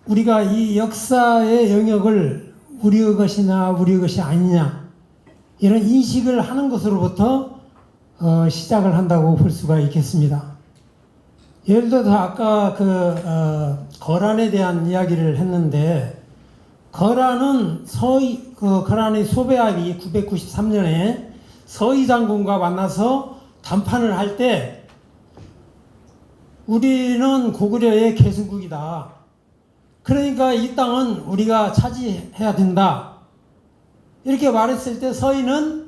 우리가 이 역사의 영역을 우리의 것이냐 우리의 것이 아니냐 이런 인식을 하는 것으로부터 시작을 한다고 볼 수가 있겠습니다. 예를 들어서 아까 거란에 대한 이야기를 했는데, 거란은 거란의 소배압이 993년에 서희 장군과 만나서 담판을 할 때 우리는 고구려의 개수국이다. 그러니까 이 땅은 우리가 차지해야 된다. 이렇게 말했을 때 서희는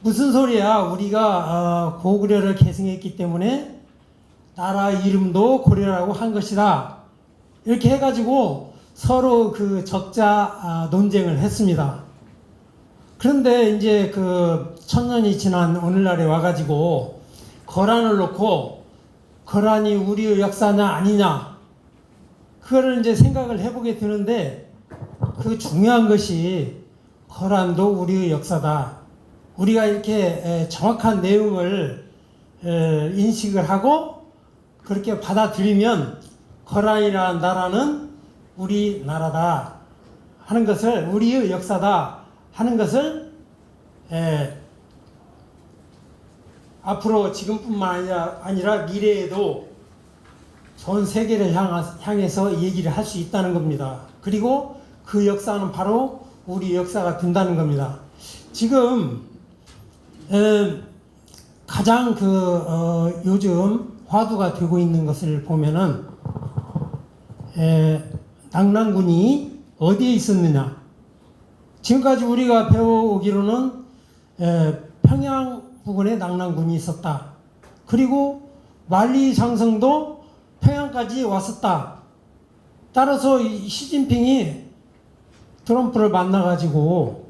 무슨 소리야? 우리가 고구려를 계승했기 때문에 나라 이름도 고려라고 한 것이다. 이렇게 해가지고 서로 그 적자 논쟁을 했습니다. 그런데 이제 1000년이 지난 오늘날에 와가지고 거란을 놓고 거란이 우리의 역사냐 아니냐 그거를 이제 생각을 해보게 되는데, 그 중요한 것이 거란도 우리의 역사다. 우리가 이렇게 정확한 내용을 인식을 하고 그렇게 받아들이면 거란이라는 나라는 우리 나라다 하는 것을, 우리의 역사다 하는 것을 앞으로 지금뿐만 아니라 미래에도 전 세계를 향해서 얘기를 할 수 있다는 겁니다. 그리고 그 역사는 바로 우리 역사가 된다는 겁니다. 지금 가장 요즘 화두가 되고 있는 것을 보면은 낙랑군이 어디에 있었느냐. 지금까지 우리가 배워오기로는 평양 부근에 낙랑군이 있었다. 그리고 만리장성도 평양까지 왔었다. 따라서 시진핑이 트럼프를 만나가지고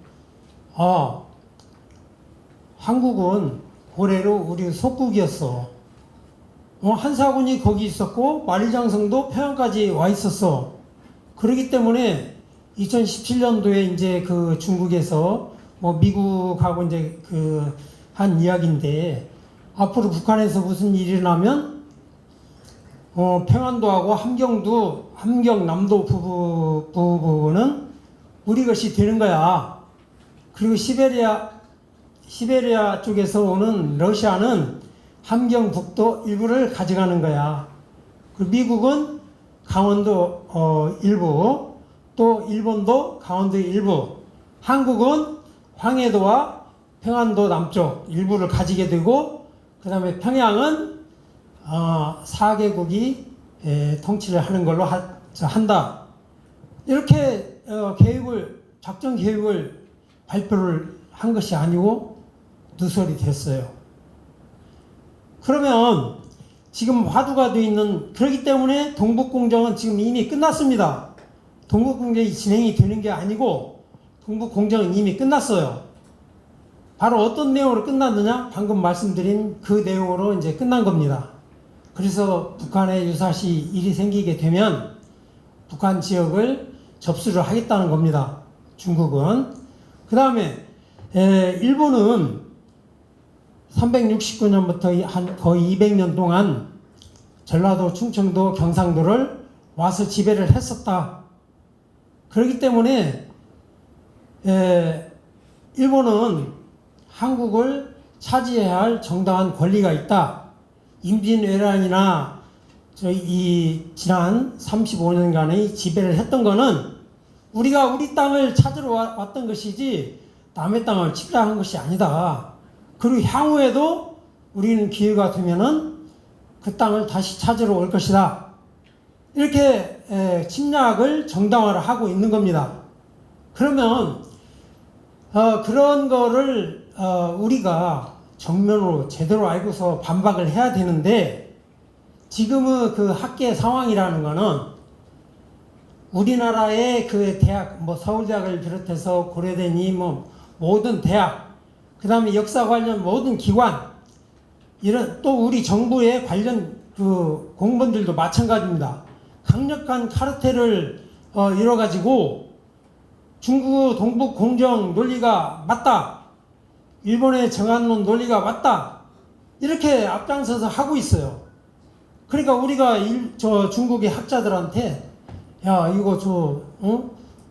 한국은 고래로 우리 속국이었어. 한사군이 거기 있었고 만리장성도 평양까지 와 있었어. 그렇기 때문에 2017년도에 이제 중국에서 미국하고 이제 한 이야기인데, 앞으로 북한에서 무슨 일이 일어나면 평안도하고 함경남도 부분은 우리 것이 되는 거야. 그리고 시베리아 쪽에서 오는 러시아는 함경북도 일부를 가져가는 거야. 그리고 미국은 강원도 일부, 또 일본도 강원도 일부, 한국은 황해도와 평안도 남쪽 일부를 가지게 되고, 그 다음에 평양은 4개국이 통치를 하는 걸로 한다. 이렇게 작전 계획을 발표를 한 것이 아니고 누설이 됐어요. 그러면 지금 화두가 되어 있는, 그렇기 때문에 동북공정은 지금 이미 끝났습니다. 동북공정이 진행이 되는 게 아니고 동북공정은 이미 끝났어요. 바로 어떤 내용으로 끝났느냐? 방금 말씀드린 그 내용으로 이제 끝난 겁니다. 그래서 북한에 유사시 일이 생기게 되면 북한 지역을 접수를 하겠다는 겁니다. 중국은. 그 다음에 일본은 369년부터 거의 200년 동안 전라도, 충청도, 경상도를 와서 지배를 했었다. 그렇기 때문에 일본은 한국을 차지해야 할 정당한 권리가 있다. 임진왜란이나 지난 35년간의 지배를 했던 거는 우리가 우리 땅을 찾으러 왔던 것이지 남의 땅을 침략한 것이 아니다. 그리고 향후에도 우리는 기회가 되면은 그 땅을 다시 찾으러 올 것이다. 이렇게 침략을 정당화를 하고 있는 겁니다. 그러면 그런 거를 우리가 정면으로 제대로 알고서 반박을 해야 되는데, 지금의 학계 상황이라는 거는 우리나라의 대학, 서울대학을 비롯해서 고려대니 모든 대학, 그 다음에 역사 관련 모든 기관, 또 우리 정부의 관련 공무원들도 마찬가지입니다. 강력한 카르텔을 이뤄가지고 중국 동북 공정 논리가 맞다, 일본의 정한론 논리가 맞다, 이렇게 앞장서서 하고 있어요. 그러니까 우리가 저 중국의 학자들한테 야 이거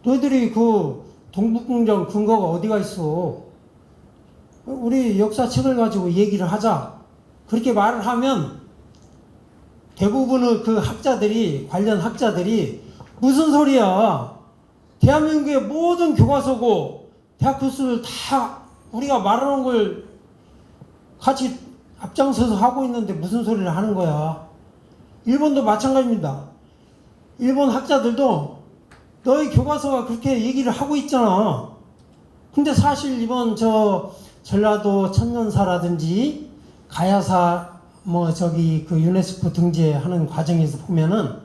너희들이 그 동북공정 근거가 어디가 있어? 우리 역사책을 가지고 얘기를 하자. 그렇게 말을 하면 대부분의 그 학자들이 관련 학자들이 무슨 소리야? 대한민국의 모든 교과서고 대학 교수들 다 우리가 말하는 걸 같이 앞장서서 하고 있는데 무슨 소리를 하는 거야? 일본도 마찬가지입니다. 일본 학자들도 너희 교과서가 그렇게 얘기를 하고 있잖아. 근데 사실 이번 전라도 천년사라든지 가야사 그 유네스코 등재하는 과정에서 보면은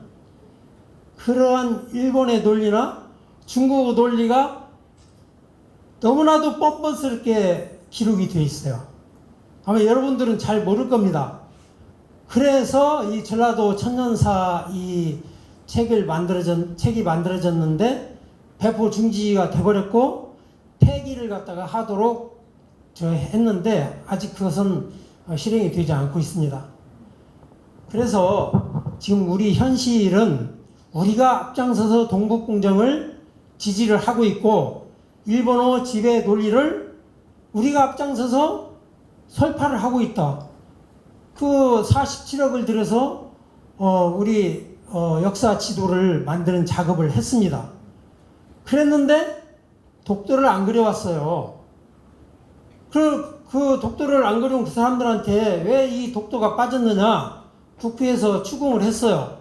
그러한 일본의 논리나 중국의 논리가 너무나도 뻔뻔스럽게 기록이 되어 있어요. 아마 여러분들은 잘 모를 겁니다. 그래서 이 전라도 천년사 이 책이 만들어졌는데 배포 중지가 돼버렸고 폐기를 갖다가 하도록 했는데 아직 그것은 실행이 되지 않고 있습니다. 그래서 지금 우리 현실은 우리가 앞장서서 동북공정을 지지를 하고 있고 일본어 지배 논리를 우리가 앞장서서 설파를 하고 있다. 그 47억을 들여서 우리 역사 지도를 만드는 작업을 했습니다. 그랬는데 독도를 안 그려왔어요. 그 독도를 안 그려온 그 사람들한테 왜 이 독도가 빠졌느냐 국회에서 추궁을 했어요.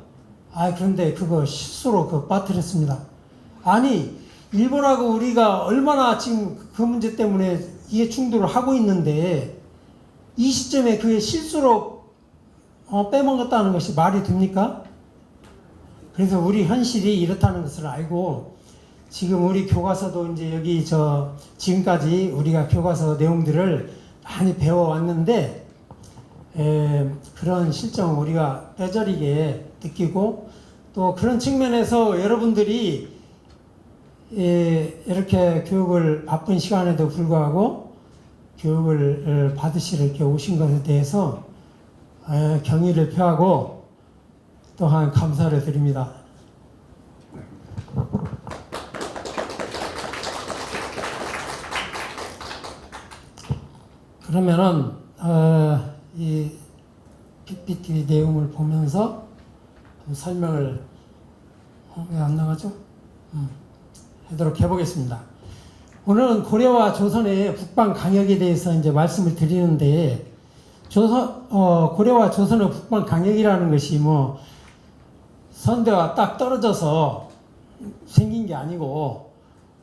그런데 그거 실수로 빠뜨렸습니다. 아니 일본하고 우리가 얼마나 지금 그 문제 때문에 이해 충돌을 하고 있는데 이 시점에 그게 실수로 빼먹었다는 것이 말이 됩니까? 그래서 우리 현실이 이렇다는 것을 알고 지금 우리 교과서도 이제 여기 지금까지 우리가 교과서 내용들을 많이 배워왔는데 그런 실정을 우리가 뼈저리게 느끼고 또 그런 측면에서 여러분들이 이렇게 교육을 바쁜 시간에도 불구하고 교육을 받으시러 이렇게 오신 것에 대해서 경의를 표하고 또한 감사를 드립니다. 그러면은 이 PPT 내용을 보면서 좀 설명을 왜 안 나가죠? 하도록 해보겠습니다. 오늘은 고려와 조선의 북방 강역에 대해서 이제 말씀을 드리는데 고려와 조선의 북방 강역이라는 것이 선대와 딱 떨어져서 생긴 게 아니고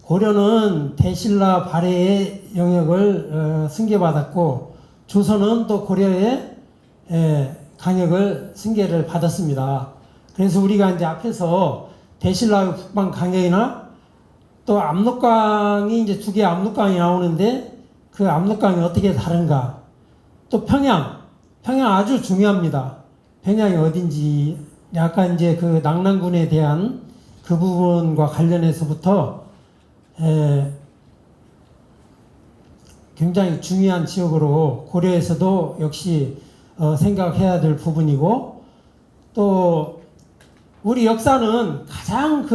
고려는 대신라 발해의 영역을 승계받았고 조선은 또 고려의 강역을 승계를 받았습니다. 그래서 우리가 이제 앞에서 대신라의 북방 강역이나 또 압록강이 이제 두 개의 압록강이 나오는데 그 압록강이 어떻게 다른가? 또 평양 아주 중요합니다. 평양이 어딘지 약간 이제 그 낙랑군에 대한 그 부분과 관련해서부터 굉장히 중요한 지역으로 고려에서도 역시 생각해야 될 부분이고 또 우리 역사는 가장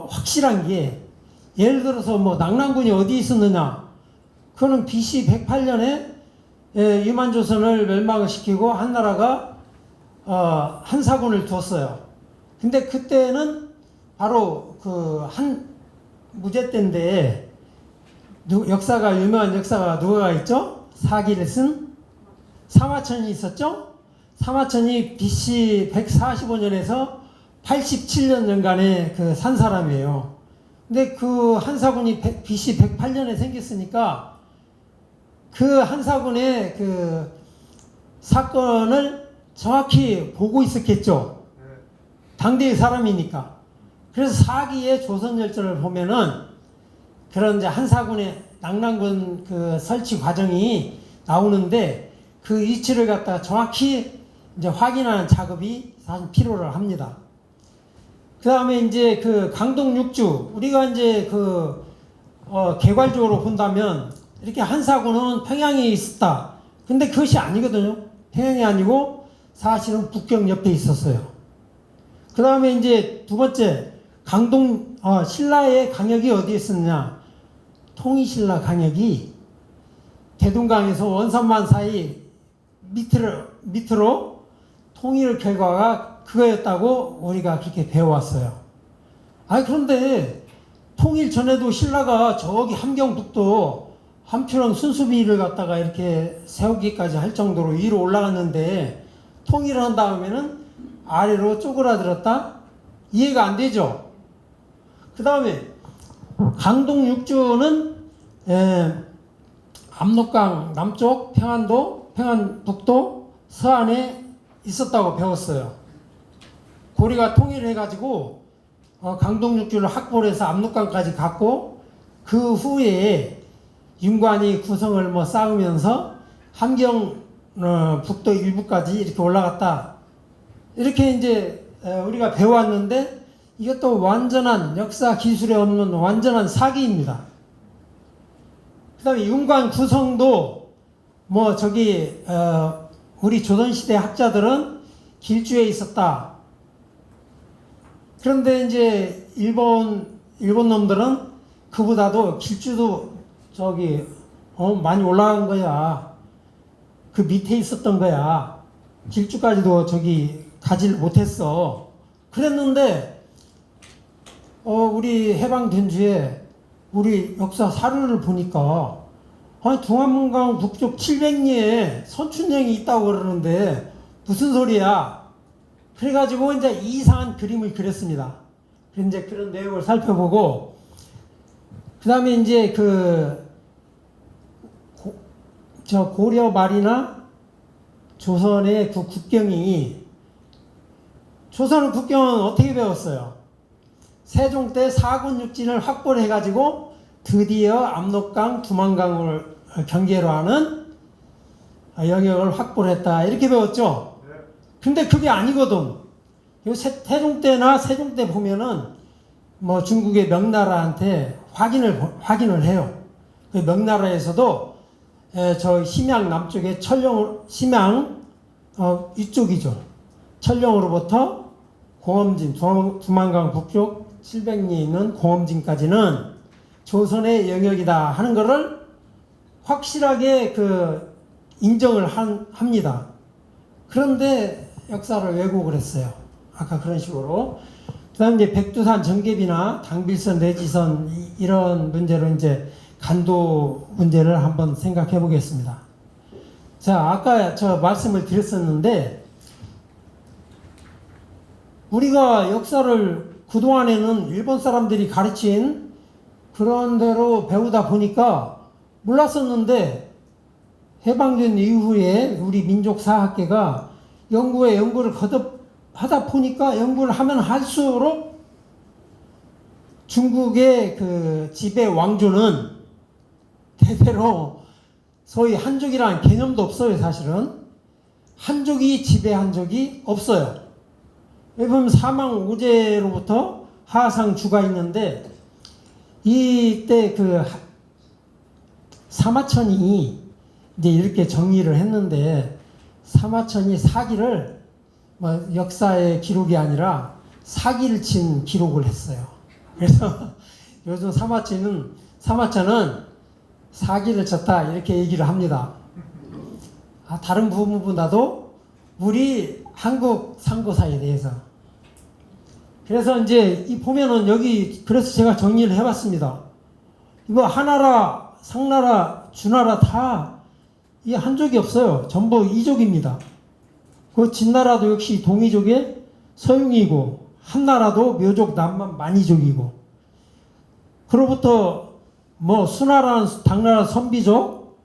확실한 게 예를 들어서 낙랑군이 어디 있었느냐 그거는 BC 108년에 유만조선을 멸망을 시키고 한나라가 한사군을 두었어요. 근데 그때는 바로 한 무제 때인데 유명한 역사가 누가 있죠? 사기를 쓴 사마천이 있었죠? 사마천이 BC 145년에서 87년간의 산 사람이에요. 근데 그 한사군이 BC 108년에 생겼으니까 그 한사군의 그 사건을 정확히 보고 있었겠죠. 당대의 사람이니까. 그래서 사기의 조선열전을 보면은 그런 이제 한사군의 낙랑군 그 설치 과정이 나오는데 그 위치를 갖다가 정확히 이제 확인하는 작업이 사실 필요를 합니다. 그 다음에 이제 그 강동 육주 우리가 이제 개괄적으로 본다면 이렇게 한사군은 평양에 있었다. 근데 그것이 아니거든요. 해양이 아니고 사실은 북경 옆에 있었어요. 그 다음에 이제 두 번째, 신라의 강역이 어디에 있었냐? 통일신라 강역이 대동강에서 원선만 사이 밑으로 통일 결과가 그거였다고 우리가 그렇게 배워왔어요. 그런데 통일 전에도 신라가 저기 함경북도 함춘왕 순수비를 갖다가 이렇게 세우기까지 할 정도로 위로 올라갔는데 통일을 한 다음에는 아래로 쪼그라들었다? 이해가 안 되죠? 그 다음에 강동 육주는 압록강 남쪽 평안도, 평안북도 서안에 있었다고 배웠어요. 고리가 통일해가지고 강동 육주를 확보를 해서 압록강까지 갔고 그 후에 윤관이 구성을 쌓으면서 함경 북도 일부까지 이렇게 올라갔다. 이렇게 이제 우리가 배워왔는데 이것도 완전한 역사 기술에 없는 완전한 사기입니다. 그 다음에 윤관 구성도 우리 조선시대 학자들은 길주에 있었다. 그런데 이제 일본 놈들은 그보다도 길주도 많이 올라간 거야. 그 밑에 있었던 거야. 길주까지도 가지를 못했어. 그랬는데 우리 해방된 주에 우리 역사 사료를 보니까 동암강 북쪽 700리에 선춘령이 있다고 그러는데 무슨 소리야? 그래가지고 이제 이상한 그림을 그렸습니다. 이제 그런 내용을 살펴보고 그 다음에 이제 고려 말이나 조선의 그 국경이 조선의 국경은 어떻게 배웠어요? 세종 때 사군 육진을 확보를 해가지고 드디어 압록강, 두만강을 경계로 하는 영역을 확보를 했다. 이렇게 배웠죠? 근데 그게 아니거든. 태종 때나 세종 때 보면은 중국의 명나라한테 확인을 해요. 그 명나라에서도 저 심양 남쪽에 심양 이쪽이죠. 천령으로부터 공엄진, 두만강 북쪽 700리 있는 공엄진까지는 조선의 영역이다 하는 것을 확실하게 인정을 합니다. 그런데 역사를 왜곡을 했어요. 아까 그런 식으로. 그 다음에 이제 백두산 정계비나 당빌선, 내지선 이런 문제로 이제 간도 문제를 한번 생각해 보겠습니다. 자, 아까 저 말씀을 드렸었는데 우리가 역사를 그동안에는 일본 사람들이 가르친 그런 대로 배우다 보니까 몰랐었는데 해방된 이후에 우리 민족사학계가 연구를 거듭하다 보니까 연구를 하면 할수록 중국의 지배 왕조는 대대로 소위 한족이라는 개념도 없어요. 사실은 한족이 지배한 적이 없어요. 왜냐하면 사망 오제로부터 하상주가 있는데 이때 사마천이 이제 이렇게 정리를 했는데 사마천이 사기를 역사의 기록이 아니라 사기를 친 기록을 했어요. 그래서 요즘 사마천은 사기를 쳤다 이렇게 얘기를 합니다. 다른 부분보다도 우리 한국 상고사에 대해서. 그래서 이제 보면은 여기 그래서 제가 정리를 해봤습니다. 이거 하나라, 상나라, 주나라 다 이 한족이 없어요. 전부 이족입니다. 그 진나라도 역시 동이족의 서용이고 한나라도 묘족, 남만, 만이족이고 그로부터 수나라는 당나라 선비족,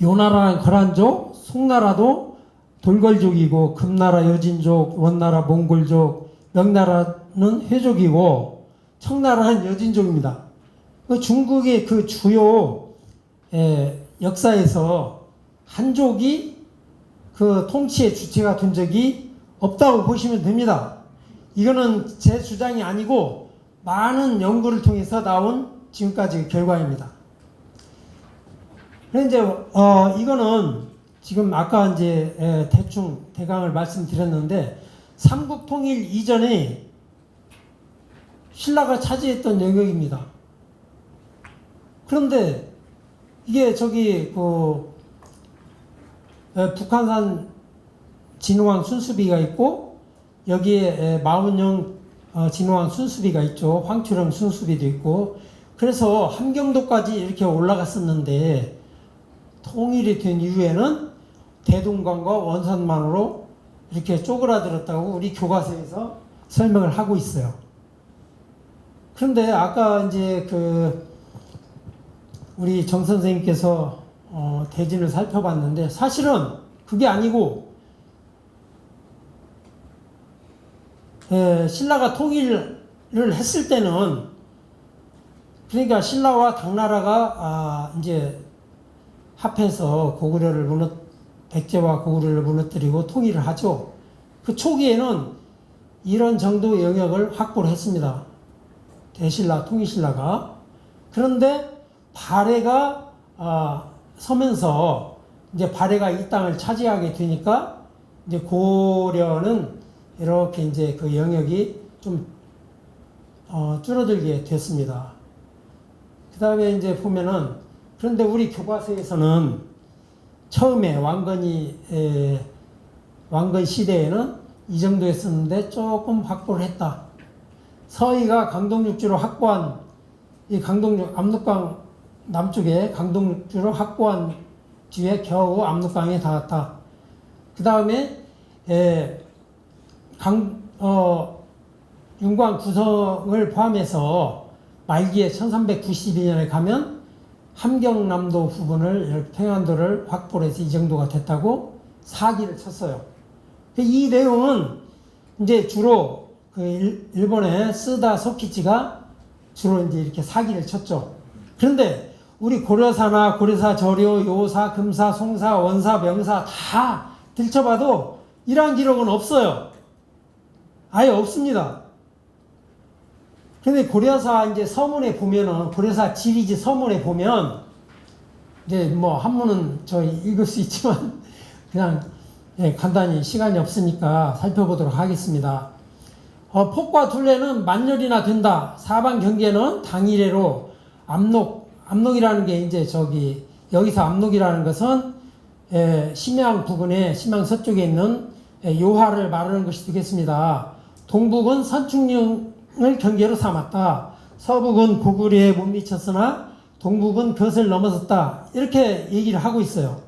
요나라는 거란족, 송나라도 돌궐족이고 금나라 여진족, 원나라 몽골족, 명나라는 회족이고 청나라는 여진족입니다. 중국의 주요 역사에서 한족이 통치의 주체가 된 적이 없다고 보시면 됩니다. 이거는 제 주장이 아니고 많은 연구를 통해서 나온 지금까지 결과입니다. 그런데 이제 이거는 지금 아까 이제 대충 대강을 말씀드렸는데 삼국 통일 이전에 신라가 차지했던 영역입니다. 그런데 이게 저기 북한산 진흥왕 순수비가 있고 여기에 마운영 진흥왕 순수비가 있죠. 황초령 순수비도 있고 그래서 함경도까지 이렇게 올라갔었는데 통일이 된 이후에는 대동강과 원산만으로 이렇게 쪼그라들었다고 우리 교과서에서 설명을 하고 있어요. 그런데 아까 이제 우리 정 선생님께서 대진을 살펴봤는데 사실은 그게 아니고 신라가 통일을 했을 때는 그러니까 신라와 당나라가 이제 합해서 백제와 고구려를 무너뜨리고 통일을 하죠. 그 초기에는 이런 정도 영역을 확보를 했습니다. 대신라, 통일신라가. 그런데 발해가 서면서 이제 발해가 이 땅을 차지하게 되니까 이제 고려는 이렇게 이제 그 영역이 좀 줄어들게 됐습니다. 그 다음에 이제 보면은 그런데 우리 교과서에서는 처음에 왕건 시대에는 이 정도였었는데 조금 확보를 했다. 서희가 강동육지로 확보한 이 압록강 남쪽에 강동육지로 확보한 뒤에 겨우 압록강에 닿았다. 그 다음에 윤광 구성을 포함해서 말기에 1392년에 가면 함경남도 부분을 평안도를 확보를 해서 이 정도가 됐다고 사기를 쳤어요. 이 내용은 이제 주로 일본의 쓰다 소키치가 주로 이제 이렇게 사기를 쳤죠. 그런데 우리 고려사나 고려사 저료, 요사, 금사, 송사, 원사, 명사 다 들춰봐도 이러한 기록은 없어요. 아예 없습니다. 근데 고려사 이제 서문에 보면은 고려사 지리지 서문에 보면 이제 뭐 한문은 저희 읽을 수 있지만 그냥 간단히 시간이 없으니까 살펴보도록 하겠습니다. 폭과 둘레는 만열이나 된다. 사방 경계는 당일에로 압록이라는 게 이제 여기서 압록이라는 것은 심양 부근에 심양 서쪽에 있는 요하를 말하는 것이 되겠습니다. 동북은 선충령을 경계로 삼았다. 서북은 고구려에 못 미쳤으나 동북은 그것을 넘어섰다. 이렇게 얘기를 하고 있어요.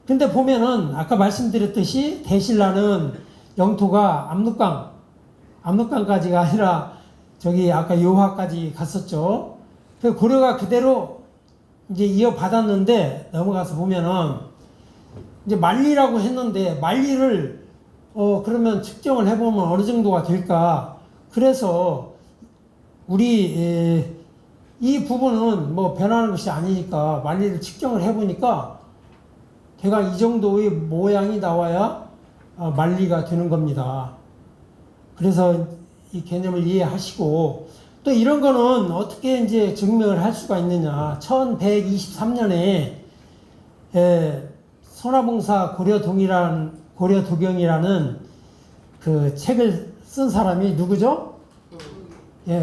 근데 보면은 아까 말씀드렸듯이 대신라는 영토가 압록강까지가 아니라 아까 요하까지 갔었죠. 그 고려가 그대로 이제 이어받았는데 넘어가서 보면은 이제 만리라고 했는데 만리를 그러면 측정을 해보면 어느 정도가 될까? 그래서 우리 이 부분은 뭐 변하는 것이 아니니까 만리를 측정을 해보니까 대강 이 정도의 모양이 나와야 만리가 되는 겁니다. 그래서 이 개념을 이해하시고 또 이런 거는 어떻게 이제 증명을 할 수가 있느냐? 1123년에 선화봉사 고려도경이라는 그 책을 쓴 사람이 누구죠?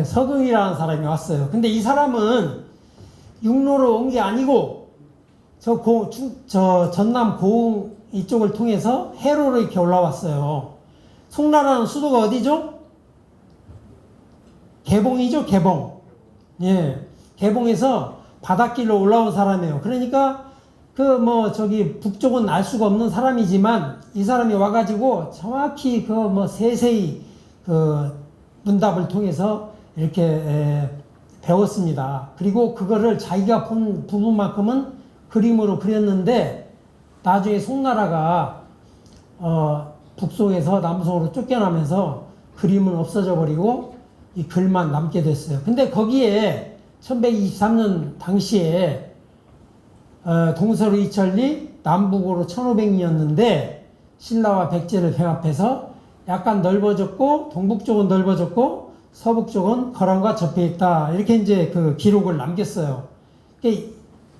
서경이라는 사람이 왔어요. 근데 이 사람은 육로로 온 게 아니고 전남 고흥 이쪽을 통해서 해로로 이렇게 올라왔어요. 송나라는 수도가 어디죠? 개봉이죠, 개봉. 개봉에서 바닷길로 올라온 사람이에요. 그러니까 북쪽은 알 수가 없는 사람이지만 이 사람이 와가지고 정확히 세세히 문답을 통해서 이렇게 배웠습니다. 그리고 그거를 자기가 본 부분만큼은 그림으로 그렸는데 나중에 송나라가 북송에서 남송으로 쫓겨나면서 그림은 없어져 버리고 이 글만 남게 됐어요. 근데 거기에 1123년 당시에 동서로 이천리, 남북으로 1500리였는데 신라와 백제를 병합해서 약간 넓어졌고 동북 쪽은 넓어졌고 서북 쪽은 거란과 접해 있다. 이렇게 이제 그 기록을 남겼어요.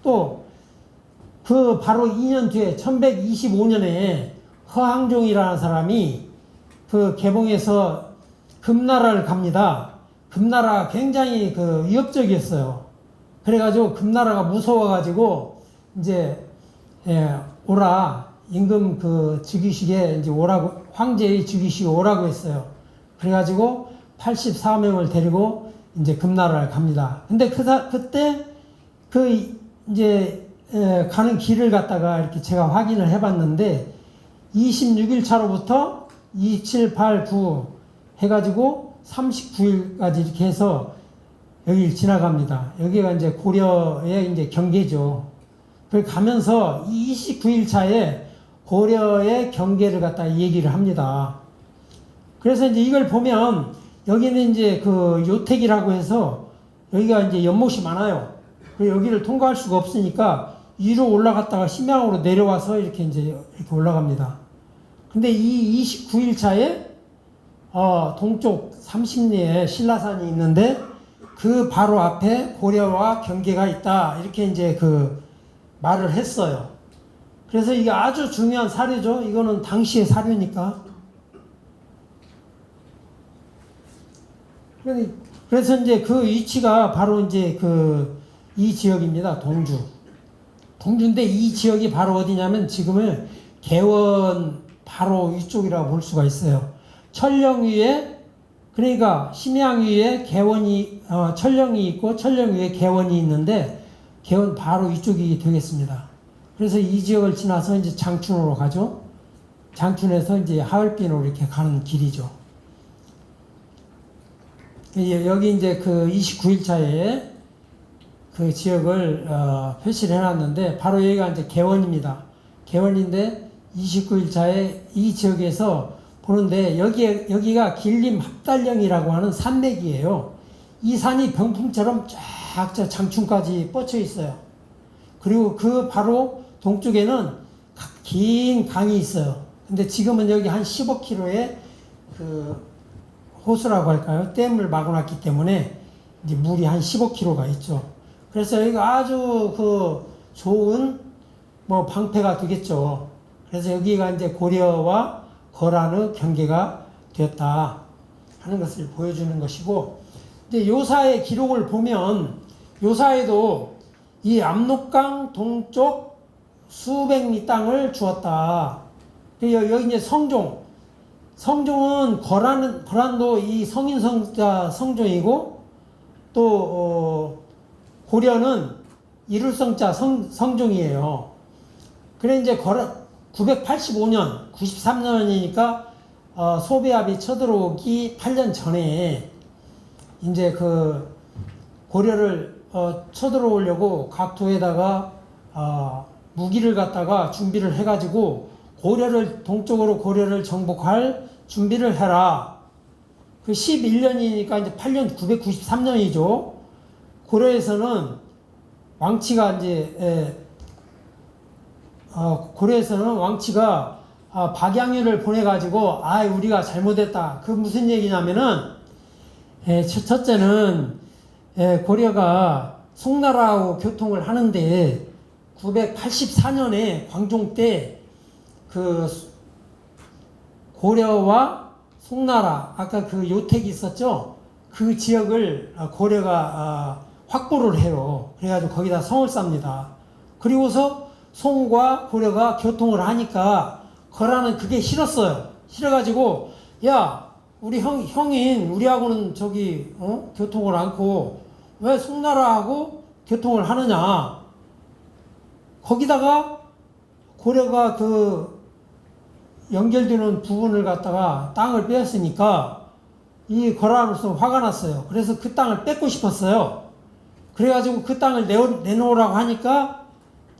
또 그 바로 2년 뒤에 1125년에 허항종이라는 사람이 그 개봉해서 금나라를 갑니다. 금나라가 굉장히 그 위협적이었어요. 그래가지고 금나라가 무서워가지고 이제 오라 임금 그 즉위식에 이제 오라고 황제의 즉위식에 오라고 했어요. 그래가지고 84명을 데리고 이제 금나라를 갑니다. 근데 그때 그 이제 가는 길을 갖다가 이렇게 제가 확인을 해봤는데 26일 차로부터 27, 8, 9 해가지고 39일까지 이렇게 해서 여기를 지나갑니다. 여기가 이제 고려의 이제 경계죠. 그 가면서 29일 차에 고려의 경계를 갖다 얘기를 합니다. 그래서 이제 이걸 보면 여기는 이제 그 요택이라고 해서 여기가 이제 연못이 많아요. 여기를 통과할 수가 없으니까 위로 올라갔다가 심양으로 내려와서 이렇게 이제 이렇게 올라갑니다. 근데 이 29일 차에 동쪽 30리에 신라산이 있는데 그 바로 앞에 고려와 경계가 있다. 이렇게 이제 그 말을 했어요. 그래서 이게 아주 중요한 사료죠. 이거는 당시의 사료니까. 그래서 이제 그 위치가 바로 이제 이 지역입니다. 동주인데 이 지역이 바로 어디냐면 지금은 개원 바로 위쪽이라고 볼 수가 있어요. 천령 위에 그러니까 심양 위에 개원이 천령이 있고 천령 위에 개원이 있는데 개원 바로 위쪽이 되겠습니다. 그래서 이 지역을 지나서 이제 장춘으로 가죠. 장춘에서 이제 하얼빈으로 이렇게 가는 길이죠. 여기 이제 그 29일 차에 그 지역을 표시를 해놨는데 바로 여기가 이제 개원입니다. 개원인데 29일 차에 이 지역에서 보는데 여기가 길림합달령이라고 하는 산맥이에요. 이 산이 병풍처럼 쫙 장춘까지 뻗쳐 있어요. 그리고 그 바로 동쪽에는 긴 강이 있어요. 근데 지금은 여기 한 15km의 그 호수라고 할까요? 댐을 막아놨기 때문에 이제 물이 한 15km가 있죠. 그래서 여기가 아주 그 좋은 뭐 방패가 되겠죠. 그래서 여기가 이제 고려와 거란의 경계가 되었다 하는 것을 보여주는 것이고, 이제 요사의 기록을 보면 요사에도 이 압록강 동쪽 수백 리 땅을 주었다. 여기 이제 성종은 거란도 이 성인성자 성종이고 또 고려는 이룰성자 성종이에요. 그래 이제 985년 93년이니까 소배합이 쳐들어오기 8년 전에 이제 그 고려를 쳐들어오려고 각도에다가 무기를 갖다가 준비를 해가지고 동쪽으로 고려를 정복할 준비를 해라. 그 11년이니까 이제 8년 993년이죠. 고려에서는 왕치가 이제 고려에서는 왕치가 박양유를 보내가지고 우리가 잘못했다. 그 무슨 얘기냐면은 첫째는 고려가 송나라하고 교통을 하는데 984년에 광종 때 그 고려와 송나라 아까 그 요택이 있었죠. 그 지역을 고려가 확보를 해요. 그래가지고 거기다 성을 쌉니다. 그리고서 송과 고려가 교통을 하니까 거란은 그게 싫었어요. 싫어가지고 야 우리 형인 우리하고는 저기 교통을 않고 왜 송나라하고 교통을 하느냐. 거기다가 고려가 그 연결되는 부분을 갖다가 땅을 빼앗으니까 이 거란으로서 화가 났어요. 그래서 그 땅을 뺏고 싶었어요. 그래가지고 그 땅을 내놓으라고 하니까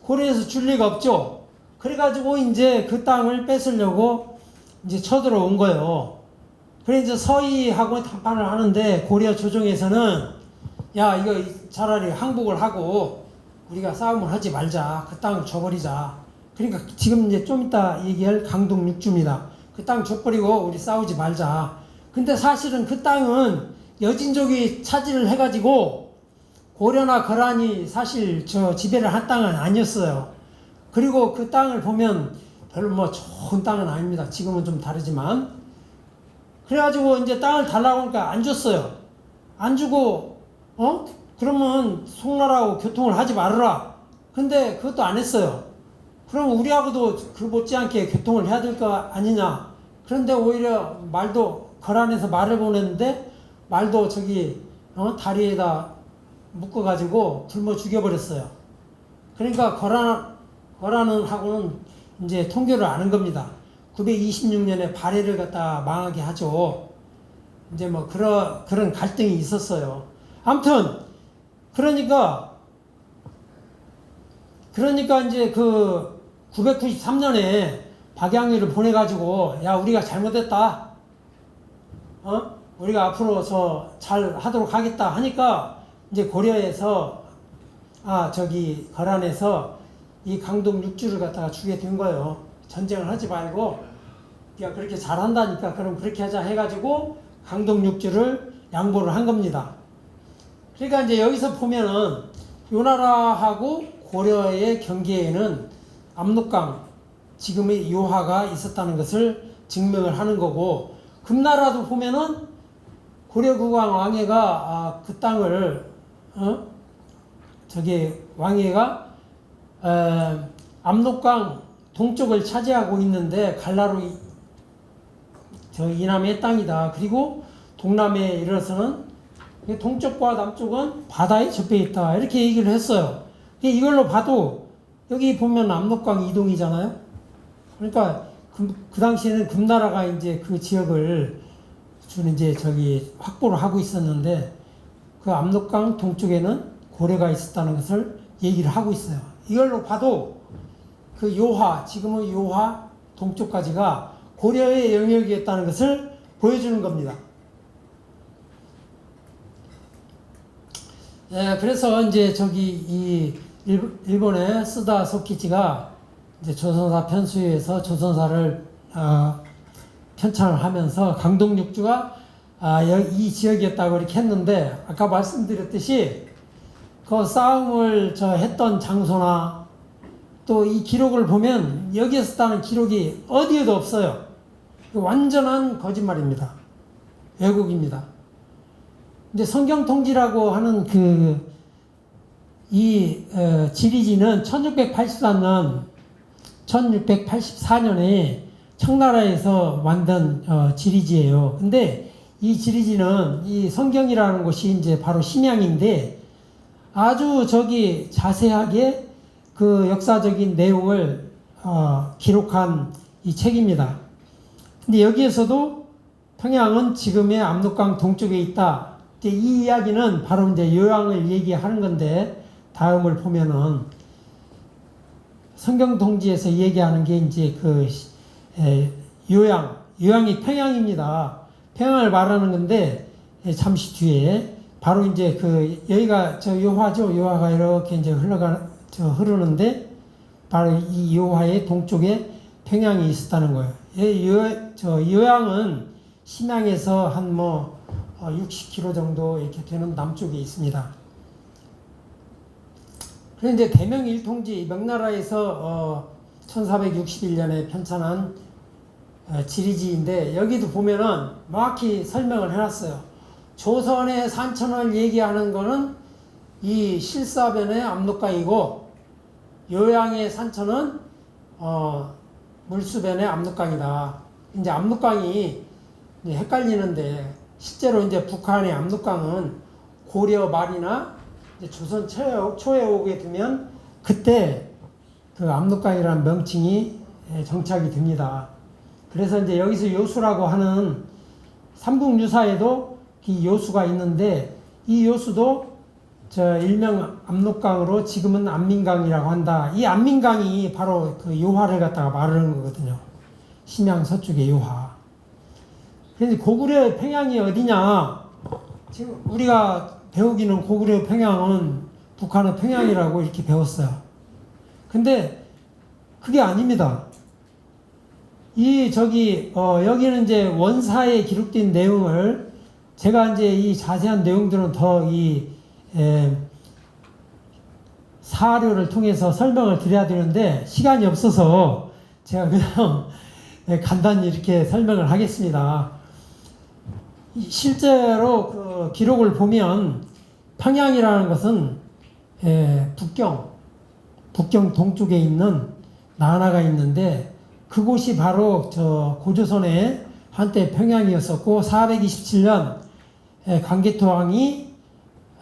고려에서 줄 리가 없죠. 그래가지고 이제 그 땅을 뺏으려고 이제 쳐들어온 거예요. 그래 이제 서희하고談判을 하는데 고려 조정에서는 야 이거 차라리 항복을 하고 우리가 싸움을 하지 말자. 그 땅을 줘버리자. 그러니까 지금 이제 좀 이따 얘기할 강동 6주입니다. 그 땅 줘버리고 우리 싸우지 말자. 근데 사실은 그 땅은 여진족이 차지를 해가지고 고려나 거란이 사실 지배를 한 땅은 아니었어요. 그리고 그 땅을 보면 별로 뭐 좋은 땅은 아닙니다. 지금은 좀 다르지만. 그래가지고 이제 땅을 달라고 하니까 안 줬어요. 안 주고, 그러면 송나라하고 교통을 하지 말아라. 근데 그것도 안 했어요. 그럼 우리하고도 그 못지않게 교통을 해야 될 거 아니냐. 그런데 오히려 말도 거란에서 말을 보냈는데 말도 저기 다리에다 묶어가지고 굶어 죽여버렸어요. 그러니까 거란은 하고는 이제 통교를 안 한 겁니다. 926년에 발해를 갖다 망하게 하죠. 이제 뭐 그런 갈등이 있었어요. 아무튼 그러니까 이제 그 993년에 박양희를 보내가지고 야 우리가 잘못했다. 우리가 앞으로 잘 하도록 하겠다 하니까 이제 고려에서 거란에서 이 강동 6주를 갖다가 주게 된 거예요. 전쟁을 하지 말고 네가 그렇게 잘한다니까 그럼 그렇게 하자 해가지고 강동 6주를 양보를 한 겁니다. 그러니까 이제 여기서 보면은 요나라하고 고려의 경계에는 압록강 지금의 요하가 있었다는 것을 증명을 하는 거고, 금나라도 보면은 고려국왕 왕해가 그 땅을 왕해가 압록강 동쪽을 차지하고 있는데 갈라로 이남의 땅이다. 그리고 동남에 이르러서는 동쪽과 남쪽은 바다에 접해 있다. 이렇게 얘기를 했어요. 이걸로 봐도 여기 보면 압록강 이동이잖아요. 그러니까 그 당시에는 금나라가 이제 그 지역을 이제 확보를 하고 있었는데 그 압록강 동쪽에는 고려가 있었다는 것을 얘기를 하고 있어요. 이걸로 봐도 그 요하, 지금의 요하 동쪽까지가 고려의 영역이었다는 것을 보여주는 겁니다. 그래서 이제 이 일본의 쓰다 소키치가 이제 조선사 편수에서 조선사를 편찬을 하면서 강동육주가 이 지역이었다고 이렇게 했는데, 아까 말씀드렸듯이 그 싸움을 했던 장소나 또 이 기록을 보면 여기에서 따는 기록이 어디에도 없어요. 완전한 거짓말입니다. 왜곡입니다. 이제 성경통지라고 하는 지리지는 1684년에 청나라에서 만든 지리지예요. 근데 이 지리지는 이 성경이라는 곳이 이제 바로 심양인데 아주 자세하게 그 역사적인 내용을 기록한 이 책입니다. 근데 여기에서도 평양은 지금의 압록강 동쪽에 있다. 이 이야기는 바로 이제 요양을 얘기하는 건데, 다음을 보면은 성경통지에서 얘기하는 게 이제 요양이 평양입니다. 평양을 말하는 건데, 잠시 뒤에 바로 이제 여기가 요하죠. 요하가 이렇게 이제 흐르는데 바로 이 요하의 동쪽에 평양이 있었다는 거예요. 요양은 심양에서 한 60km 정도 이렇게 되는 남쪽에 있습니다. 그런데 이제 대명일통지 명나라에서 1461년에 편찬한 지리지인데 여기도 보면은 정확히 설명을 해놨어요. 조선의 산천을 얘기하는 거는 이 실사변의 압록강이고, 요양의 산천은 물수변의 압록강이다. 이제 압록강이 이제 헷갈리는데, 실제로 이제 북한의 압록강은 고려 말이나 이제 조선 초에 오게 되면 그때 그 압록강이라는 명칭이 정착이 됩니다. 그래서 이제 여기서 요수라고 하는 삼국유사에도 이 요수가 있는데, 이 요수도 일명 압록강으로 지금은 안민강이라고 한다. 이 안민강이 바로 그 요하를 갖다가 말하는 거거든요. 심양 서쪽의 요하. 그런데 고구려 평양이 어디냐? 지금 우리가 배우기는 고구려 평양은 북한의 평양이라고 이렇게 배웠어요. 근데 그게 아닙니다. 여기는 이제 원사에 기록된 내용을 제가 이제 이 자세한 내용들은 더 사료를 통해서 설명을 드려야 되는데 시간이 없어서 제가 그냥 간단히 이렇게 설명을 하겠습니다. 실제로 그 기록을 보면 평양이라는 것은 북경 동쪽에 있는 나라가 있는데 그곳이 바로 저 고조선의 한때 평양이었었고 427년 강개토왕이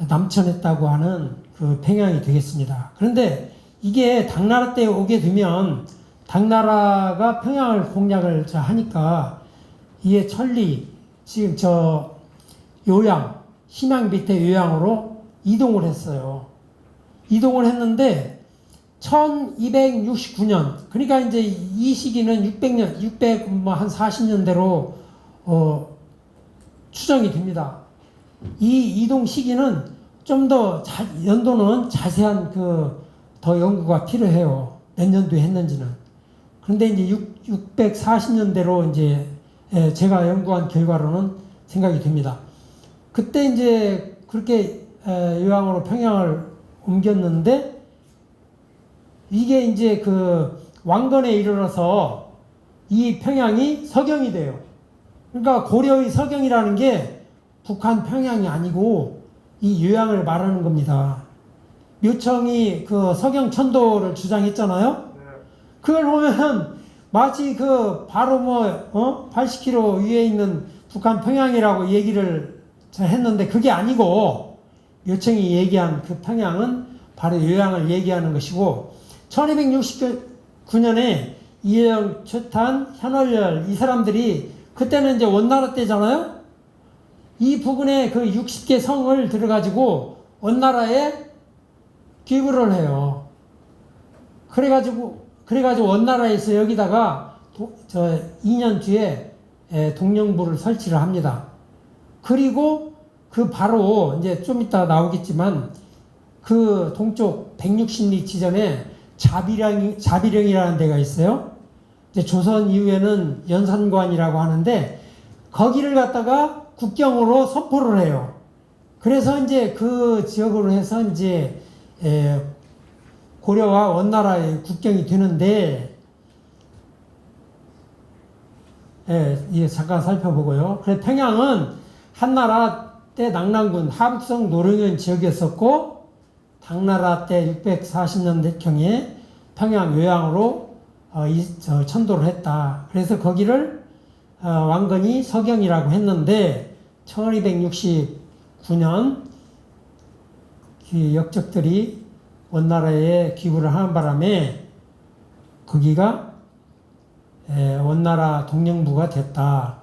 남천했다고 하는 그 평양이 되겠습니다. 그런데 이게 당나라 때 오게 되면 당나라가 평양을 공략을 하니까 이게 천리 지금 저 요양 심양 밑에 요양으로 이동을 했어요. 이동을 했는데 1269년 그러니까 이제 이 시기는 600 뭐 한 40년대로 추정이 됩니다. 이 이동 시기는 좀 더 연도는 자세한 더 연구가 필요해요. 몇 년도에 했는지는. 그런데 이제 640년대로 이제 제가 연구한 결과로는 생각이 됩니다. 그때 이제 그렇게 요양으로 평양을 옮겼는데 이게 이제 그 왕건에 이르러서 이 평양이 서경이 돼요. 그러니까 고려의 서경이라는 게 북한 평양이 아니고 이 요양을 말하는 겁니다. 묘청이 그 서경천도를 주장했잖아요. 그걸 보면 마치 그 바로 80km 위에 있는 북한 평양이라고 얘기를 했는데 그게 아니고 묘청이 얘기한 그 평양은 바로 요양을 얘기하는 것이고 1269년에 이영, 최탄, 현월열 이 사람들이 그때는 이제 원나라 때잖아요. 이 부근에 그 60개 성을 들어가지고 원나라에 기부를 해요. 그래가지고 원나라에서 여기다가 2년 뒤에 동령부를 설치를 합니다. 그리고 그 바로 이제 좀 이따 나오겠지만 그 동쪽 160리 지점에 자비령이라는 데가 있어요. 이제 조선 이후에는 연산관이라고 하는데 거기를 갖다가 국경으로 선포를 해요. 그래서 이제 그 지역으로 해서 이제 고려와 원나라의 국경이 되는데 잠깐 살펴보고요. 그래서 평양은 한나라 때 낙랑군 하북성 노령현 지역이었었고 당나라 때 640년대경에 평양 요양으로 천도를 했다. 그래서 거기를 왕건이 서경이라고 했는데 1269년 그 역적들이 원나라에 기부를 하는 바람에 거기가 원나라 동령부가 됐다.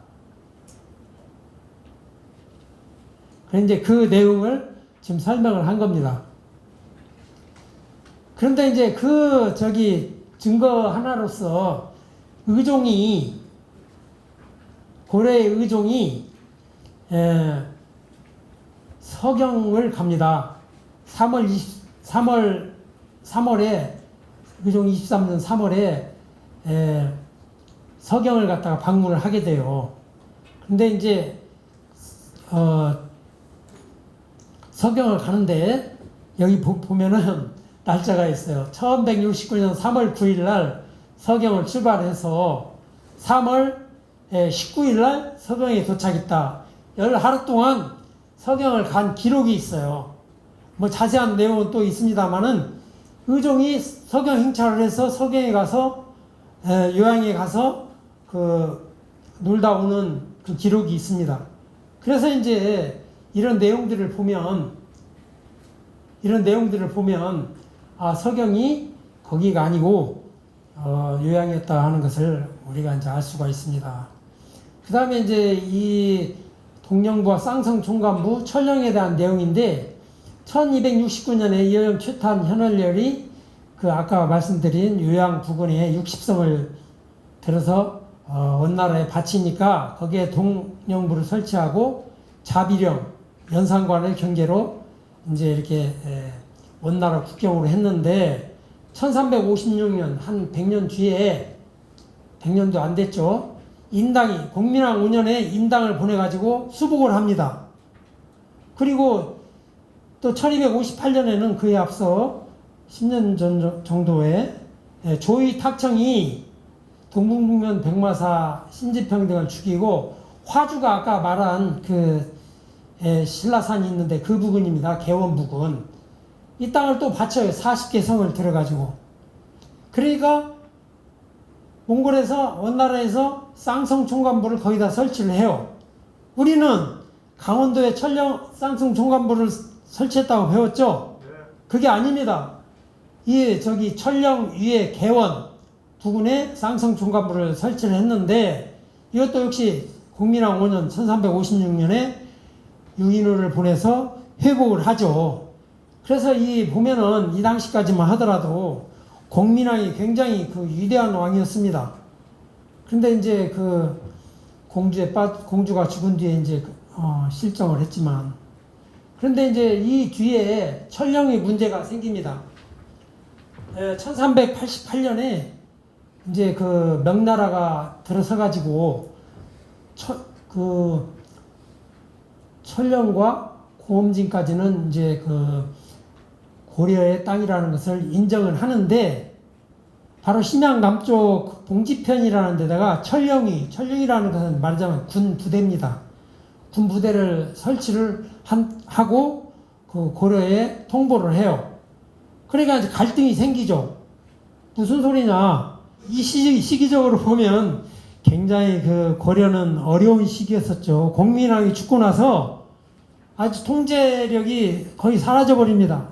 그런데 그 내용을 지금 설명을 한 겁니다. 그런데 이제 증거 하나로서 고려의 의종이 서경을 갑니다. 3월에 의종 23년 3월에 서경을 갖다가 방문을 하게 돼요. 근데 이제 서경을 가는데 여기 보면은 날짜가 있어요. 1169년 3월 9일 날 서경을 출발해서 3월 19일 날 서경에 도착했다. 하루 동안 서경을 간 기록이 있어요. 뭐 자세한 내용은 또 있습니다만은 의종이 서경 행차를 해서 서경에 가서 요양에 가서 놀다 오는 그 기록이 있습니다. 그래서 이제 이런 내용들을 보면 서경이 거기가 아니고 요양이었다 하는 것을 우리가 이제 알 수가 있습니다. 그 다음에 이제 이 동령부와 쌍성 총관부 철령에 대한 내용인데 1269년에 이영, 최탄, 현월열이 아까 말씀드린 요양 부근에 60성을 들어서 원나라에 바치니까 거기에 동령부를 설치하고 자비령, 연산관을 경계로 이제 이렇게 원나라 국경으로 했는데 1356년 한 100년 뒤에 100년도 안 됐죠. 인당이 공민왕 5년에 인당을 보내가지고 수복을 합니다. 그리고 또 1258년에는 그에 앞서 10년 전 정도에 조이 탁청이 동북면 백마사 신지평등을 죽이고 화주가 아까 말한 그 신라산이 있는데 그 부근입니다. 개원 부근. 이 땅을 또 바쳐요. 40개 성을 들어가지고. 그러니까 몽골에서 원나라에서 쌍성 총관부를 거기다 설치를 해요. 우리는 강원도에 천령 쌍성 총관부를 설치했다고 배웠죠? 그게 아닙니다. 이 저기 천령 위에 개원 부근에 쌍성 총관부를 설치를 했는데 이것도 역시 공민왕 5년 1356년에 유인호를 보내서 회복을 하죠. 그래서 이 보면은 이 당시까지만 하더라도 공민왕이 굉장히 그 위대한 왕이었습니다. 근데 이제 그 공주가 죽은 뒤에 이제 실정을 했지만, 그런데 이제 이 뒤에 천령의 문제가 생깁니다. 1388년에 이제 그 명나라가 들어서 가지고 그 천령과 고음진까지는 이제 그 고려의 땅이라는 것을 인정을 하는데, 바로 심양 남쪽 봉지편이라는 데다가 천령이라는 것은 말하자면 군 부대입니다. 군 부대를 설치를 하고 그 고려에 통보를 해요. 그러니까 이제 갈등이 생기죠. 무슨 소리냐? 이 시기적으로 보면 굉장히 그 고려는 어려운 시기였었죠. 공민왕이 죽고 나서 아주 통제력이 거의 사라져 버립니다.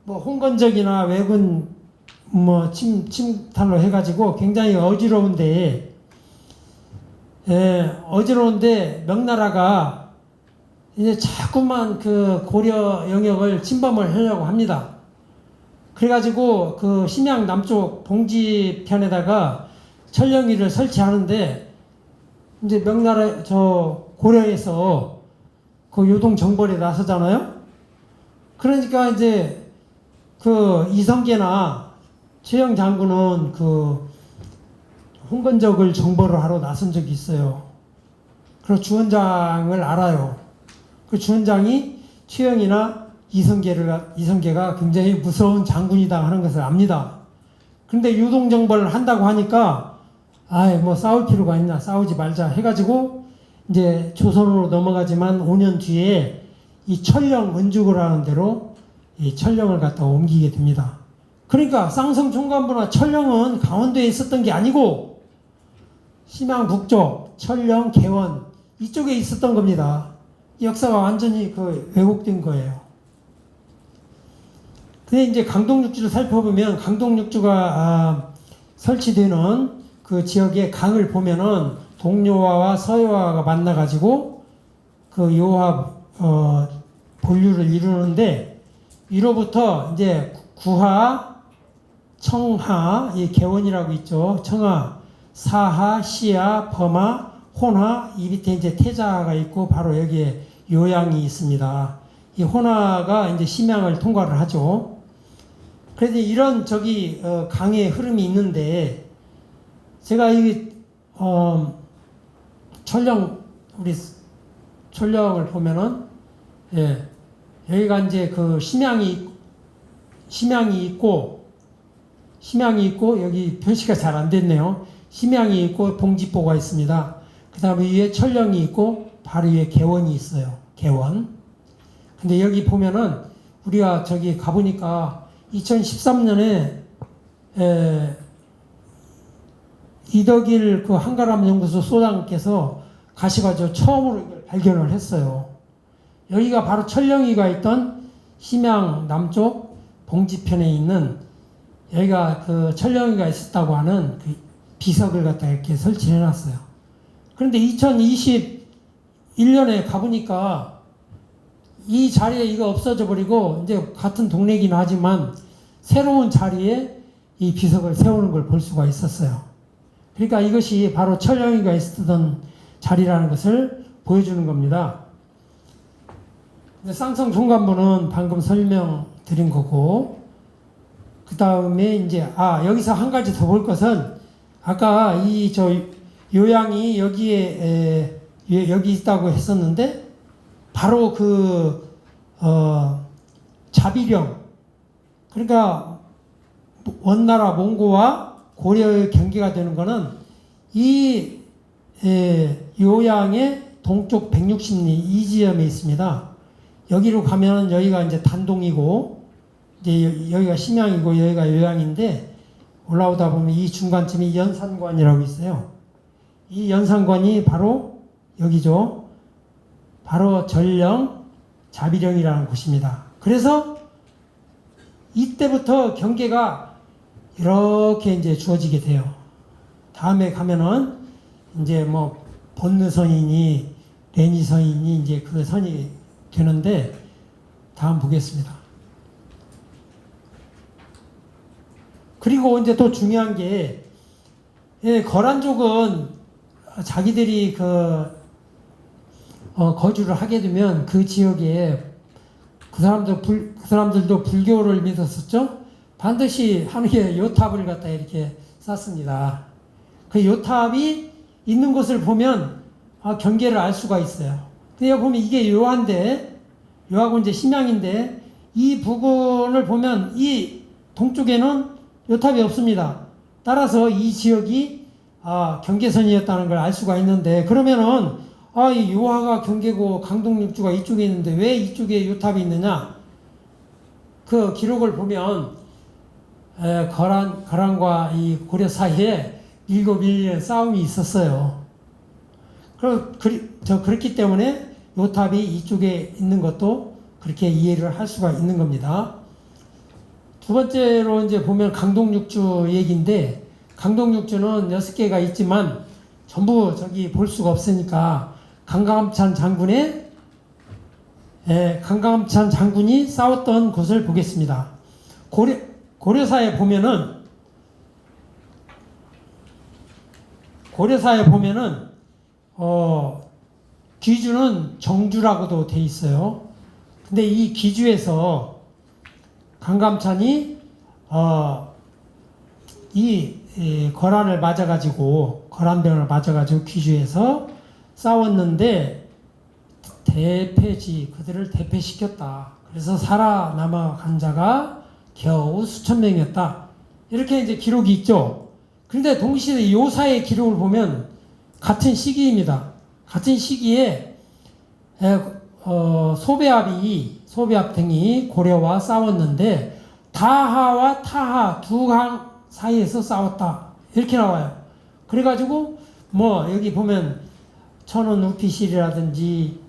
뭐 홍건적이나 왜군 뭐 침탈로 해가지고 굉장히 어지러운데 명나라가 이제 자꾸만 그 고려 영역을 침범을 하려고 합니다. 그래가지고 그 심양 남쪽 봉지편에다가 천령위를 설치하는데, 이제 명나라 고려에서 그 요동 정벌에 나서잖아요. 그러니까 이제 그 이성계나 최영 장군은 그 홍건적을 정벌을 하러 나선 적이 있어요. 그리고 주원장을 알아요. 그 주원장이 최영이나 이성계가 굉장히 무서운 장군이다 하는 것을 압니다. 그런데 요동 정벌을 한다고 하니까 뭐 싸울 필요가 있나, 싸우지 말자 해가지고 이제 조선으로 넘어가지만 5년 뒤에 이 천령 은주고라는 데로 이 천령을 갖다 옮기게 됩니다. 그러니까 쌍성 총관부나 천령은 강원도에 있었던 게 아니고 심양 북쪽 천령 개원 이쪽에 있었던 겁니다. 역사가 완전히 그 왜곡된 거예요. 근데 이제 강동육주를 살펴보면 강동육주가 설치되는 그 지역의 강을 보면은 동요화와 서요화가 만나가지고 그 요화 본류를 이루는데, 위로부터 이제 구하, 청하, 이 개원이라고 있죠. 청하, 사하, 시하, 범하, 혼하, 이 밑에 이제 태자가 있고 바로 여기에 요양이 있습니다. 이 혼하가 이제 심양을 통과를 하죠. 그래서 이런 강의 흐름이 있는데, 제가 이 우리 천령을 보면은 여기가 이제 그 심양이 있고 여기 표시가 잘 안 됐네요. 심양이 있고 봉지보가 있습니다. 그 다음에 위에 천령이 있고 바로 위에 개원이 있어요. 개원. 근데 여기 보면은 우리가 저기 가보니까 2013년에 이덕일 그 한가람 연구소 소장께서 가셔가지고 처음으로 이걸 발견을 했어요. 여기가 바로 천령이가 있던 심양 남쪽 봉지편에 있는, 여기가 그 천령이가 있었다고 하는 그 비석을 갖다 이렇게 설치해 놨어요. 그런데 2021년에 가보니까 이 자리에 이거 없어져 버리고 이제 같은 동네이긴 하지만 새로운 자리에 이 비석을 세우는 걸 볼 수가 있었어요. 그러니까 이것이 바로 천령이가 있었던 자리라는 것을 보여주는 겁니다. 쌍성 총관부는 방금 설명드린 거고, 그 다음에 이제 여기서 한 가지 더 볼 것은, 아까 요양이 여기에 여기 있다고 했었는데 바로 그 자비령, 그러니까 원나라 몽고와 고려의 경계가 되는 거는 이 요양의 동쪽 160리 이 지점에 있습니다. 여기로 가면 여기가 이제 단동이고 이제 여기가 심양이고 여기가 요양인데 올라오다 보면 이 중간쯤이 연산관이라고 있어요. 이 연산관이 바로 여기죠. 바로 전령 자비령이라는 곳입니다. 그래서 이때부터 경계가 이렇게 이제 주어지게 돼요. 다음에 가면은 이제 뭐 본느선이니 레니선이니 이제 그 선이 되는데 다음 보겠습니다. 그리고 이제 또 중요한 게 거란족은 자기들이 거주를 하게 되면 그 지역에 그 사람들도 불교를 믿었었죠. 반드시 하늘에 요탑을 갖다 이렇게 쌓습니다. 그 요탑이 있는 곳을 보면 경계를 알 수가 있어요. 근데 보면 이게 요한데 요하고 이제 심양인데 이 부근을 보면 이 동쪽에는 요탑이 없습니다. 따라서 이 지역이 경계선이었다는 걸 알 수가 있는데 그러면은 이 요하가 경계고 강동육주가 이쪽에 있는데 왜 이쪽에 요탑이 있느냐? 그 기록을 보면 거란과 이 고려 사이에 7일 싸움이 있었어요. 그렇기 때문에 요탑이 이쪽에 있는 것도 그렇게 이해를 할 수가 있는 겁니다. 두 번째로 이제 보면 강동육주 얘기인데 강동육주는 6개가 있지만 전부 저기 볼 수가 없으니까 강감찬 장군이 싸웠던 곳을 보겠습니다. 고려사에 보면은 귀주는 정주라고도 돼 있어요. 근데 이 귀주에서 강감찬이 거란병을 맞아가지고 귀주에서 싸웠는데 그들을 대패시켰다. 그래서 살아남아간 자가 겨우 수천 명이었다. 이렇게 이제 기록이 있죠. 그런데 동시에 요사의 기록을 보면 같은 시기입니다. 같은 시기에 소배압 등이 고려와 싸웠는데 다하와 타하 두 강 사이에서 싸웠다. 이렇게 나와요. 그래가지고 여기 보면 천원 우피실이라든지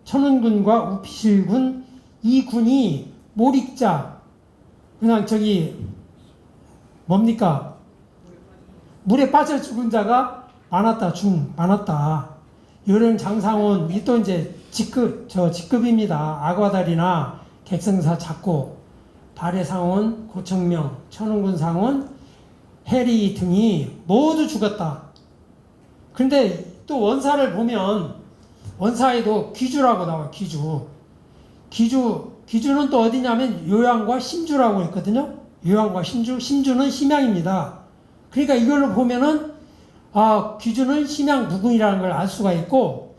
천원군과 우피실군 이 군이 몰익자 그냥 뭡니까? 물에 빠져 죽은 자가 많았다. 요령 장상원 이 또 이제 직급입니다. 아과달이나 객성사 작고 발해상원, 고청명, 천운군 상원, 해리 등이 모두 죽었다. 근데 또 원사를 보면 원사에도 귀주라고 나와요. 귀주는 또 어디냐면 요양과 심주라고 있거든요. 요양과 심주는 심양입니다. 그러니까 이걸로 보면은 귀주는 심양 부근이라는 걸 알 수가 있고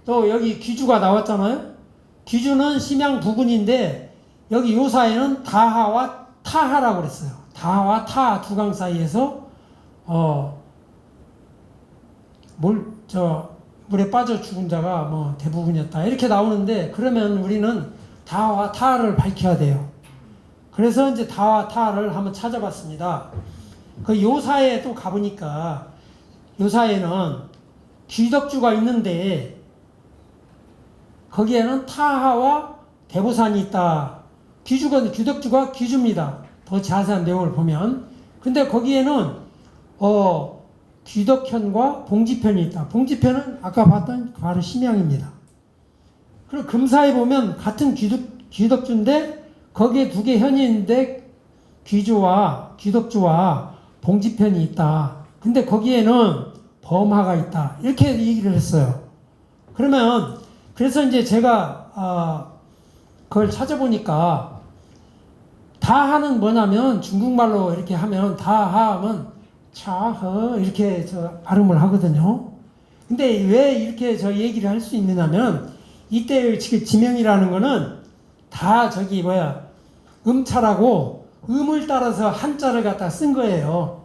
또 여기 귀주가 나왔잖아요. 귀주는 심양 부근인데 여기 요사에는 다하와 타하라고 그랬어요. 다하와 타하 두 강 사이에서 물에 빠져 죽은 자가 대부분이었다. 이렇게 나오는데 그러면 우리는 다하와 타하를 밝혀야 돼요. 그래서 이제 다하와 타하를 한번 찾아봤습니다. 그 요사에 또 가보니까 요사에는 귀덕주가 있는데 거기에는 타하와 대보산이 있다. 귀덕주가 귀주입니다. 더 자세한 내용을 보면. 근데 거기에는 귀덕현과 봉지편이 있다. 봉지편은 아까 봤던 바로 심양입니다. 그리고 금사에 보면 같은 귀덕주인데 거기에 두 개 현이 있는데 귀덕주와 봉지편이 있다. 근데 거기에는 범하가 있다. 이렇게 얘기를 했어요. 그래서 이제 제가 그걸 찾아보니까 다하는 뭐냐면 중국말로 이렇게 하면 다하면 차허 이렇게 발음을 하거든요. 근데 왜 이렇게 얘기를 할 수 있느냐면 이때 지명이라는 거는 다 음차라고 음을 따라서 한자를 갖다 쓴 거예요.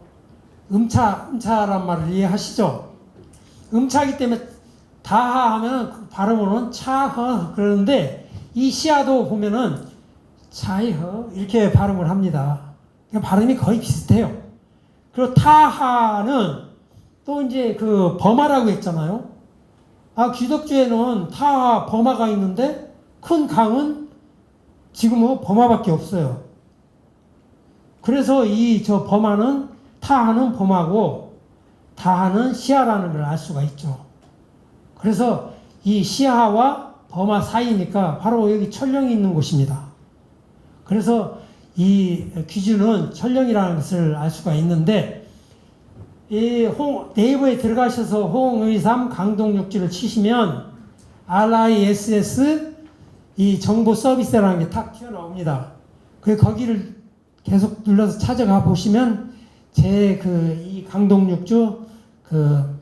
음차란 말을 이해하시죠? 음차기 때문에 다하 하면 그 발음으로는 차허 그러는데 이 시아도 보면은 차이허 이렇게 발음을 합니다. 그러니까 발음이 거의 비슷해요. 그리고 타하는 또 이제 그 범하라고 했잖아요. 귀덕주에는 타하 범하가 있는데 큰 강은 지금은 범하밖에 없어요. 그래서 이 저 범하는 타하는 범하고 다하는 시하라는 걸 알 수가 있죠. 그래서 이 시하와 범하 사이니까 바로 여기 천령이 있는 곳입니다. 그래서 이 귀주는 천령이라는 것을 알 수가 있는데 이 네이버에 들어가셔서 홍의삼 강동육지를 치시면 RISS 이 정보 서비스라는 게 탁 튀어나옵니다. 거기를 계속 눌러서 찾아가 보시면 제 이 강동육주 그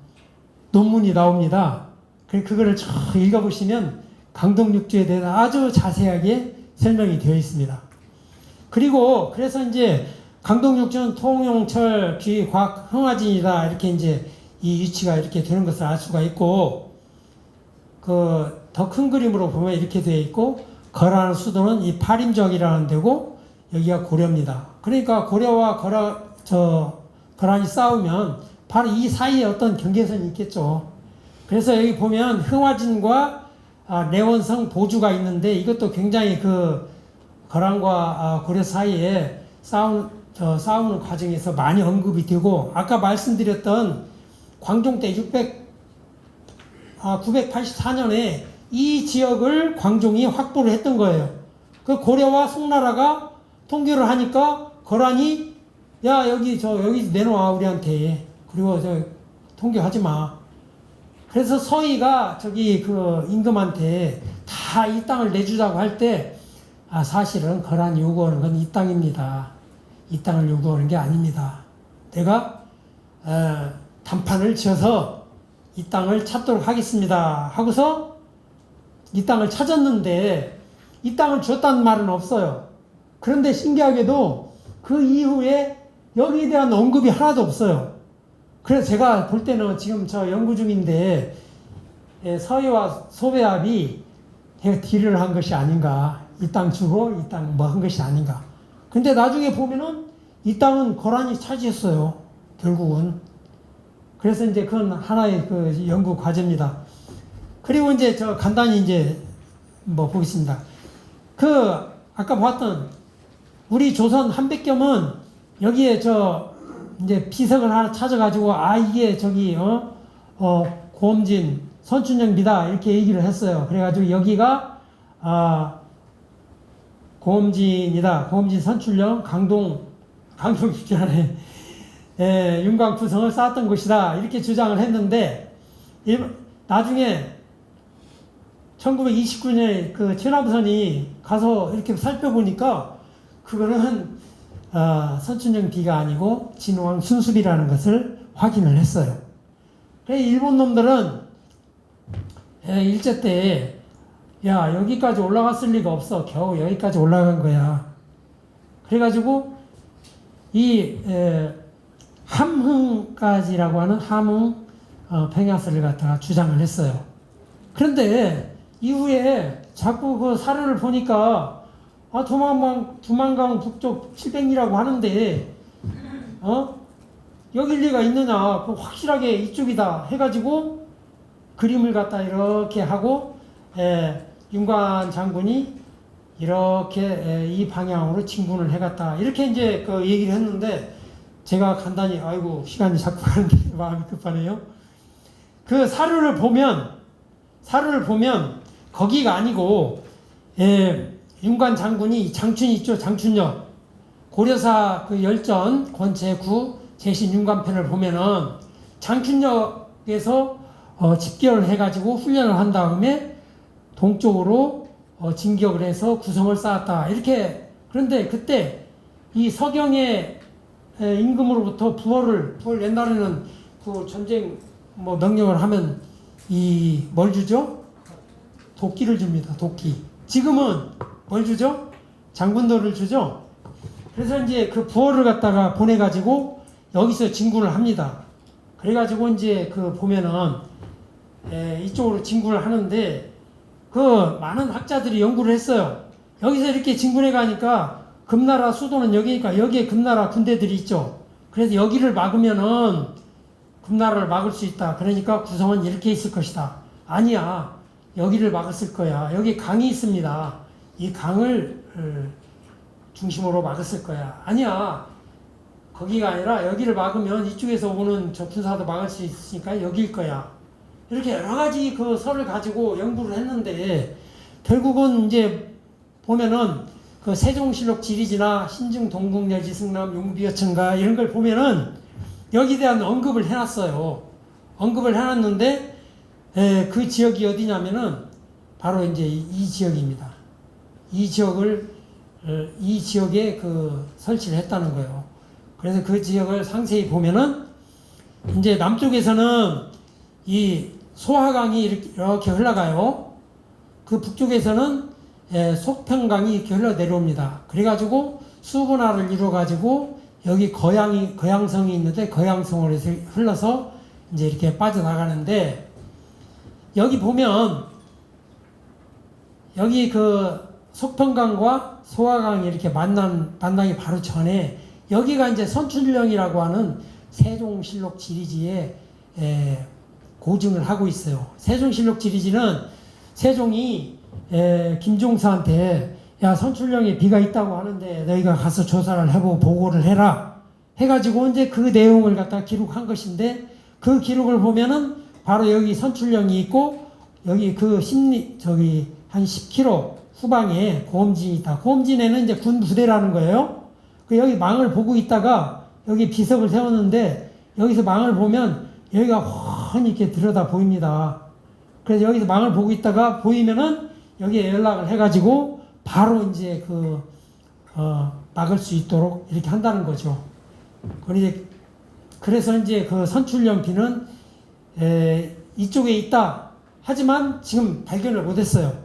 논문이 나옵니다. 그거를 쭉 읽어보시면 강동육주에 대해서 아주 자세하게 설명이 되어 있습니다. 그리고 그래서 이제 강동육주는 통용철 귀곽 흥화진이다 이렇게 이제 이 위치가 이렇게 되는 것을 알 수가 있고 그 더 큰 그림으로 보면 이렇게 되어 있고 거라는 수도는 이 파림적이라는 데고 여기가 고려입니다. 그러니까 고려와 거란이 싸우면 바로 이 사이에 어떤 경계선이 있겠죠. 그래서 여기 보면 흥화진과 내원성 보주가 있는데 이것도 굉장히 그 거란과 고려 사이에 싸우는 과정에서 많이 언급이 되고 아까 말씀드렸던 광종 때 984년에 이 지역을 광종이 확보를 했던 거예요. 그 고려와 송나라가 통교를 하니까 거란이 야 여기 내놓아 우리한테 그리고 통교하지 마. 그래서 서희가 저기 그 임금한테 다 이 땅을 내주자고 할 때 사실은 거란이 요구하는 건 이 땅입니다. 이 땅을 요구하는 게 아닙니다. 내가 단판을 지어서 이 땅을 찾도록 하겠습니다. 하고서 이 땅을 찾았는데 이 땅을 줬다는 말은 없어요. 그런데 신기하게도 그 이후에 여기에 대한 언급이 하나도 없어요. 그래서 제가 볼 때는 지금 저 연구 중인데 서희와 소배합이 딜을 한 것이 아닌가. 이 땅 주고 이 땅 뭐 한 것이 아닌가. 근데 나중에 보면은 이 땅은 거란이 차지했어요. 결국은. 그래서 이제 그건 하나의 그 연구 과제입니다. 그리고 이제 간단히 이제 뭐 보겠습니다. 아까 봤던 우리 조선 한백겸은 여기에 이제 비석을 하나 찾아가지고 이게 고엄진 선춘령비다 이렇게 얘기를 했어요. 그래가지고 여기가 고엄진이다. 고엄진 선춘령 강동육지안에 윤광구성을 쌓았던 곳이다 이렇게 주장을 했는데 나중에 1929년에 그 최남선이 가서 이렇게 살펴보니까 그거는 선춘령 비가 아니고 진왕 순수비라는 것을 확인을 했어요. 일본 놈들은 일제 때 야 여기까지 올라갔을 리가 없어. 겨우 여기까지 올라간 거야. 그래가지고 이 함흥까지라고 하는 함흥 평야설을 갖다가 주장을 했어요. 그런데 이후에 자꾸 그 사료를 보니까 두만강 북쪽 700리라고 하는데 여길 리가 있느냐 확실하게 이쪽이다 해가지고 그림을 갖다 이렇게 하고 윤관 장군이 이렇게 이 방향으로 진군을 해갔다 이렇게 이제 그 얘기를 했는데 제가 간단히 아이고 시간이 자꾸 가는데 마음이 급하네요. 그 사료를 보면 거기가 아니고 윤관 장군이 장춘이 있죠. 장춘역 고려사 그 열전 권제9 제신 윤관편을 보면은 장춘역에서 집결을 해가지고 훈련을 한 다음에 동쪽으로 진격을 해서 구성을 쌓았다 이렇게. 그런데 그때 이 서경의 임금으로부터 부월 옛날에는 그 전쟁 뭐 명령을 하면 뭘 주죠? 도끼를 줍니다. 도끼. 지금은 뭘 주죠? 장군도를 주죠. 그래서 이제 그 부호를 갖다가 보내가지고 여기서 진군을 합니다. 그래가지고 이제 그 보면은 이쪽으로 진군을 하는데 그 많은 학자들이 연구를 했어요. 여기서 이렇게 진군해 가니까 금나라 수도는 여기니까 여기에 금나라 군대들이 있죠. 그래서 여기를 막으면은 금나라를 막을 수 있다. 그러니까 구성은 이렇게 있을 것이다. 아니야. 여기를 막았을 거야. 여기 강이 있습니다. 이 강을 중심으로 막았을 거야. 아니야. 거기가 아니라 여기를 막으면 이쪽에서 오는 저 군사도 막을 수 있으니까 여기일 거야. 이렇게 여러 가지 그 설을 가지고 연구를 했는데 결국은 이제 보면은 그 세종실록 지리지나 신증 동국여지 승남 용비어천가 이런 걸 보면은 여기에 대한 언급을 해놨어요. 언급을 해놨는데 그 지역이 어디냐면은 바로 이제 이 지역입니다. 이 지역에 그 설치를 했다는 거예요. 그래서 그 지역을 상세히 보면은 이제 남쪽에서는 이 소화강이 이렇게 흘러가요. 그 북쪽에서는 속평강이 이렇게 흘러 내려옵니다. 그래가지고 수분화를 이루어가지고 여기 거양성이 있는데 거양성으로 흘러서 이제 이렇게 빠져나가는데 여기 보면 여기 그 속평강과 소화강이 이렇게 만나기 바로 전에 여기가 이제 선출령이라고 하는 세종실록 지리지에 고증을 하고 있어요. 세종실록 지리지는 세종이 김종서한테 야 선출령에 비가 있다고 하는데 너희가 가서 조사를 해보고 보고를 해라 해가지고 이제 그 내용을 갖다 기록한 것인데 그 기록을 보면은 바로 여기 선출령이 있고 여기 그 저기 한 10km 후방에 고음진이 있다. 고음진에는 이제 군 부대라는 거예요. 그 여기 망을 보고 있다가 여기 비석을 세웠는데 여기서 망을 보면 여기가 훤히 이렇게 들여다 보입니다. 그래서 여기서 망을 보고 있다가 보이면은 여기에 연락을 해가지고 바로 이제 막을 수 있도록 이렇게 한다는 거죠. 그래서 이제 그 선출령 비는 이쪽에 있다. 하지만 지금 발견을 못했어요.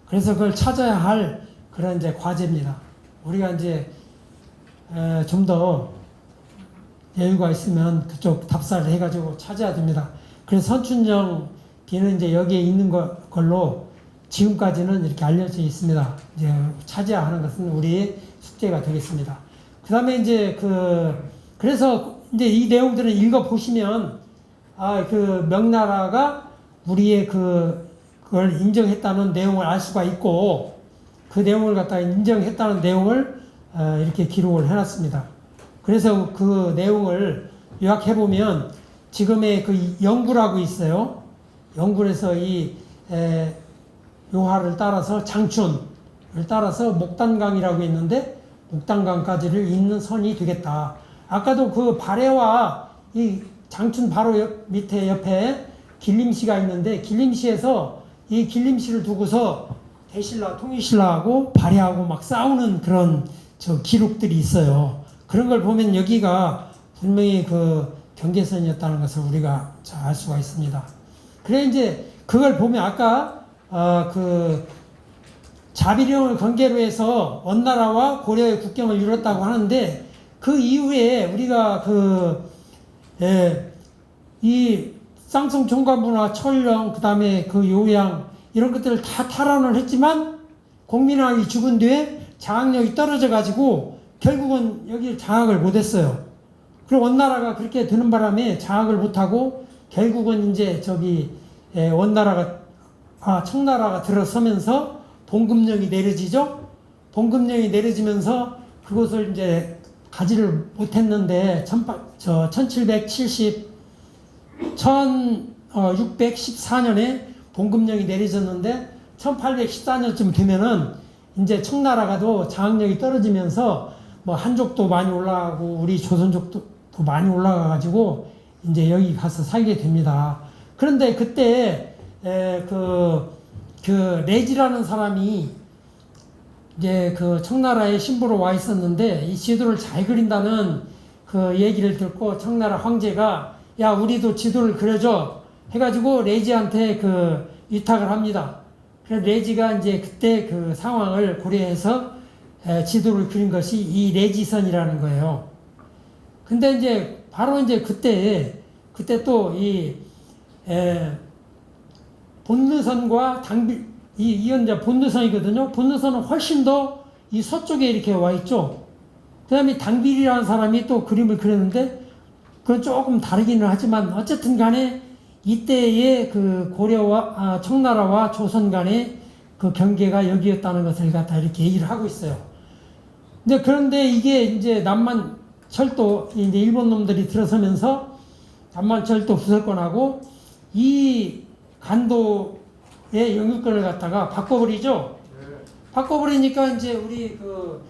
그래서 그걸 찾아야 할 그런 이제 과제입니다. 우리가 이제 좀 더 여유가 있으면 그쪽 답사를 해가지고 찾아야 됩니다. 그래서 선출령 비는 이제 여기에 있는 걸로 지금까지는 이렇게 알려져 있습니다. 이제 찾아야 하는 것은 우리의 숙제가 되겠습니다. 그 다음에 이제 그래서 이제 이 내용들을 읽어 보시면 그 명나라가 우리의 그걸 인정했다는 내용을 알 수가 있고 그 내용을 갖다가 인정했다는 내용을 이렇게 기록을 해놨습니다. 그래서 그 내용을 요약해 보면 지금의 그 영구라고 있어요. 영구에서 이 요하를 따라서 장춘을 따라서 목단강이라고 있는데 목단강까지를 잇는 선이 되겠다. 아까도 그 발해와 이 장춘 바로 밑에 옆에 길림시가 있는데 길림시에서 이 길림시를 두고서 대신라 통일신라하고 발해하고 막 싸우는 그런 저 기록들이 있어요. 그런 걸 보면 여기가 분명히 그 경계선이었다는 것을 우리가 잘 알 수가 있습니다. 그래 이제 그걸 보면 아까 그 자비령을 관계로 해서 원나라와 고려의 국경을 이뤘다고 하는데 그 이후에 우리가 이 쌍성 총관부나 철령 그다음에 그 요양 이런 것들을 다 탈환을 했지만 공민왕이 죽은 뒤에 장악력이 떨어져 가지고 결국은 여기를 장악을 못했어요. 그리고 원나라가 그렇게 되는 바람에 장악을 못하고 결국은 이제 청나라가 들어서면서 봉금령이 내려지죠. 봉금령이 내려지면서 그것을 이제 가지를 못했는데 1614년에 봉금령이 내려졌는데 1814년쯤 되면은 이제 청나라가도 장악력이 떨어지면서 뭐 한족도 많이 올라가고 우리 조선족도 많이 올라가 가지고 이제 여기 가서 살게 됩니다. 그런데 그때 레지라는 사람이 이제 그 청나라의 신부로 와 있었는데 이 지도를 잘 그린다는 그 얘기를 듣고 청나라 황제가 야 우리도 지도를 그려줘 해가지고 레지한테 위탁을 합니다. 그래서 레지가 이제 그때 그 상황을 고려해서 지도를 그린 것이 이 내지선이라는 거예요. 근데 이제 바로 이제 그때 또 이 본느선과 이건 이제 본느선이거든요. 본느선은 훨씬 더 이 서쪽에 이렇게 와 있죠. 그 다음에 당빌이라는 사람이 또 그림을 그렸는데 그건 조금 다르기는 하지만 어쨌든 간에 이때의 그 고려와 청나라와 조선 간의 그 경계가 여기였다는 것을 갖다 이렇게 얘기를 하고 있어요. 근데 그런데 이게 이제 남만 철도 이제 일본 놈들이 들어서면서 남만 철도 부설권하고 이 간도의 영유권을 갖다가 바꿔버리죠. 바꿔버리니까 이제 우리 그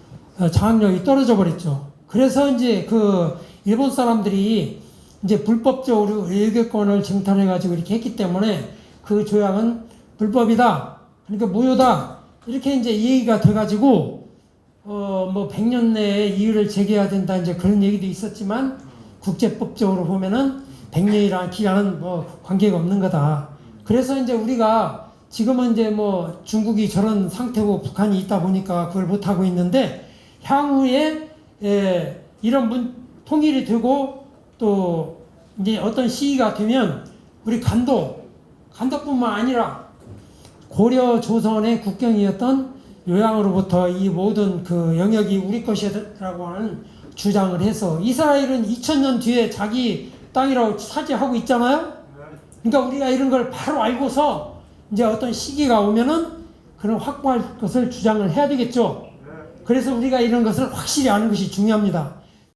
장악력이 떨어져 버렸죠. 그래서 이제 그 일본 사람들이 이제 불법적으로 외교권을 쟁탈해가지고 이렇게 했기 때문에 그 조약은 불법이다. 그러니까 무효다. 이렇게 이제 얘기가 돼가지고 뭐 100년 내에 이의를 제기해야 된다. 이제 그런 얘기도 있었지만 국제법적으로 보면은 100년이라는 기간은 뭐 관계가 없는 거다. 그래서 이제 우리가 지금은 이제 뭐 중국이 저런 상태고 북한이 있다 보니까 그걸 못하고 있는데 향후에 이런 통일이 되고 또 이제 어떤 시기가 되면 우리 간도뿐만 아니라 고려 조선의 국경이었던 요양으로부터 이 모든 그 영역이 우리 것이라고 하는 주장을 해서 이스라엘은 2000년 뒤에 자기 땅이라고 차지하고 있잖아요. 그러니까 우리가 이런 걸 바로 알고서 이제 어떤 시기가 오면은 그런 확보할 것을 주장을 해야 되겠죠. 그래서 우리가 이런 것을 확실히 아는 것이 중요합니다.